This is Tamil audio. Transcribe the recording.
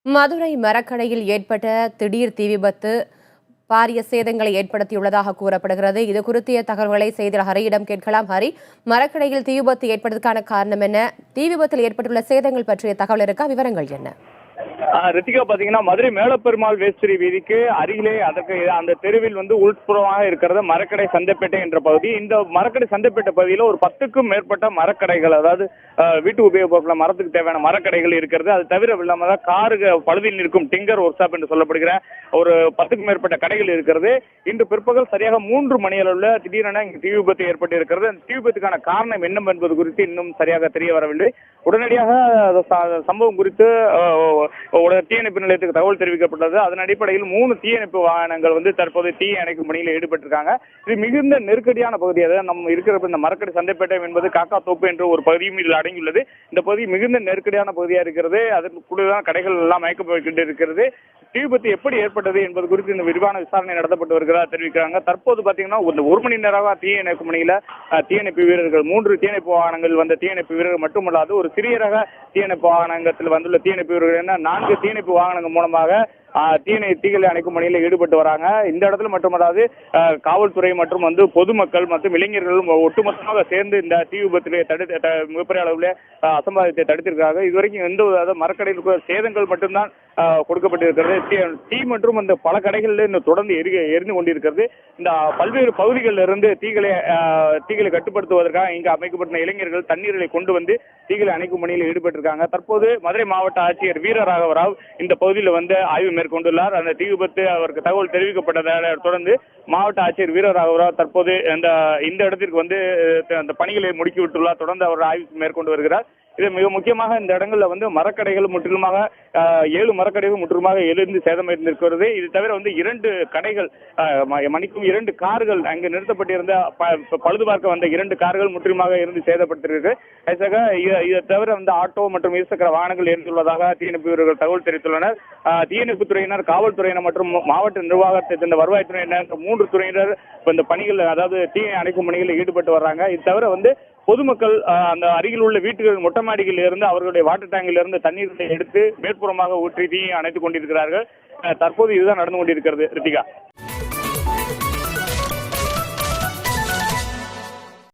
மதுரை மரக்கடையில் ஏற்பட்ட திடீர் தீ விபத்து பாரிய சேதங்களை ஏற்படுத்தியுள்ளதாக கூறப்படுகிறது. இது குறித்த தகவல்களை செய்தியாளர் ஹரியிடம் கேட்கலாம். ஹரி, மரக்கடையில் தீ விபத்து ஏற்பட்டதற்கான காரணம் என்ன? தீ விபத்தில் ஏற்பட்டுள்ள சேதங்கள் பற்றிய தகவல் இருக்கா? விவரங்கள் என்ன? ரித்திகா, பாத்தீங்கன்னா மதுரை மேலப்பெருமாள் வேஸ்திரி வீதிக்கு அருகிலே அதற்கு அந்த தெருவில் உள்புறமாக இருக்கிறது மரக்கடை சந்தைப்பேட்டை என்ற பகுதி. இந்த மரக்கடை சந்தைப்பேட்டை பகுதியில் ஒரு 10க்கும் மேற்பட்ட மரக்கடைகள், அதாவது வீட்டு உபயோகப்பொருட்கள் மரத்துக்கு தேவையான மரக்கடைகள் இருக்கிறது. அது தவிர இல்லாம காரு பழுதில் நிற்கும் டிங்கர் ஒர்க் ஷாப் என்று சொல்லப்படுகிற ஒரு 10க்கும் மேற்பட்ட கடைகள் இருக்கிறது. இன்று பிற்பகல் சரியாக 3 மணி அளவில் திடீரென இங்கு தீ விபத்து ஏற்பட்டு இருக்கிறது. அந்த தீ விபத்துக்கான காரணம் என்ன என்பது குறித்து இன்னும் சரியாக தெரிய வரவில்லை. உடனடியாக சம்பவம் குறித்து தீயணைப்பு நிலையத்துக்கு தகவல் தெரிவிக்கப்பட்டது. அதன் அடிப்படையில் 3 தீயணைப்பு வாகனங்கள் தற்போது தீயை அணைக்கும் பணியில் ஈடுபட்டிருக்காங்க. இது மிகுந்த நெருக்கடியான பகுதி. அதாவது நம்ம இருக்கிற இந்த மரக்கடை சந்தைப்பேட்டை என்பது காக்கா தோப்பு என்ற ஒரு பகுதியும் இதில் அடங்கியுள்ளது. இந்த பகுதி மிகுந்த நெருக்கடியான பகுதியா இருக்கிறது. அதற்குள்ளதான் கடைகள் எல்லாம் மயக்கப்பட்டு இருக்கிறது. தீ விபத்து எப்படி ஏற்பட்டது என்பது குறித்து இந்த விரிவான விசாரணை நடத்தப்பட்டு வருகிறதா தெரிவிக்கிறாங்க. தற்போது பாத்தீங்கன்னா 1 மணி நேரமாக தீயணைப்பு பணியில தீயணைப்பு வீரர்கள் 3 தீயணைப்பு வாகனங்கள் வந்த தீயணைப்பு வீரர்கள் மட்டுமல்லாது ஒரு சிறிய ரக தீயணைப்பு வாகனத்தில் வந்துள்ள தீயணைப்பு வீரர்கள் 4 தீயணைப்பு வாகனங்கள் மூலமாக தீகளை அணைக்கும் பணியில் ஈடுபட்டு வராங்க. இந்த இடத்துல மட்டுமல்லாது காவல்துறை மற்றும் பொதுமக்கள் மற்றும் இளைஞர்கள் ஒட்டுமொத்தமாக சேர்ந்து இந்த தீ விபத்திலே மிகப்பெரிய அளவில் அசம்பாவிதத்தை தடுத்திருக்காங்க. இதுவரைக்கும் எந்த மரக்கடையில் சேதங்கள் மட்டும்தான் கொடுக்கப்பட்டிருக்கிறது. தீ மற்றும் அந்த பல கடைகளில் இன்னும் தொடர்ந்து எரிந்து கொண்டிருக்கிறது. இந்த பல்வேறு பகுதிகளில் இருந்து தீகளை கட்டுப்படுத்துவதற்காக இங்கு அமைக்கப்பட்ட இளைஞர்கள் தண்ணீர்களை கொண்டு வந்து தீகளை அணைக்கும் பணியில் ஈடுபட்டிருக்காங்க. தற்போது மதுரை மாவட்ட ஆட்சியர் வீரராகவராவ் இந்த பகுதியில் ஆய்வு மேற்கொண்டுள்ளார். அந்த தீ விபத்து அவருக்கு தகவல் தெரிவிக்கப்பட்டதை தொடர்ந்து மாவட்ட ஆட்சியர் வீரராகவராவ் தற்போது இந்த இடத்திற்கு அந்த பணிகளை முடுக்கிவிட்டுள்ளார். தொடர்ந்து அவர் ஆய்வு மேற்கொண்டு வருகிறார். இது மிக முக்கியமாக இந்த இடங்கள்ல மரக்கடைகள் முற்றிலுமாக 7 மரக்கடைகள் முற்றிலுமாக எழுந்து சேதமடைந்திருக்கிறது. இது தவிர 2 கடைகள் மணிக்கும் 2 கார்கள் அங்கு நிறுத்தப்பட்டிருந்த பழுது பார்க்க வந்த 2 கார்கள் முற்றிலுமாக இருந்து சேதப்பட்டிருக்கு. இதை தவிர ஆட்டோ மற்றும் இருசக்கர வாகனங்கள் எரிந்துள்ளதாக தீயணைப்பு வீரர்கள் தகவல் தெரிவித்துள்ளனர். தீயணைப்பு துறையினர், காவல்துறையினர் மற்றும் மாவட்ட நிர்வாகத்தை சேர்ந்த வருவாய்த்துறையினர் 3 துறையினர் இந்த பணிகள், அதாவது தீயை அணைக்கும் பணிகளில் ஈடுபட்டு வர்றாங்க. இது தவிர பொதுமக்கள் அந்த அருகில் உள்ள வீட்டுகள் மொட்டை மாடிகளில் இருந்து அவர்களுடைய வாட்டர் டேங்கில் இருந்து தண்ணீரை எடுத்து மேற்புறமாக ஊற்றி தீயை அணைத்துக் கொண்டிருக்கிறார்கள். தற்போது இதுதான் நடந்து கொண்டிருக்கிறது. ரித்திகா.